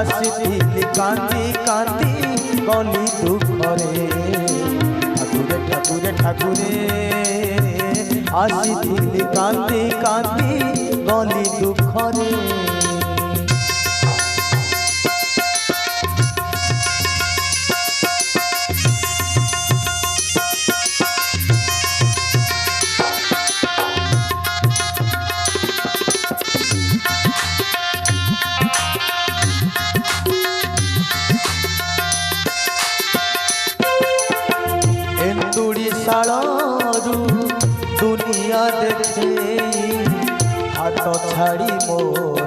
আসিলি কান্দি কান্দি গলি দুঃখরে ঠাকুরে ঠাকুরে ঠাকুরে আসিলি কান্দি কান্দি গলি দুঃখরে दुनिया देखे हाथ छाड़ी मोर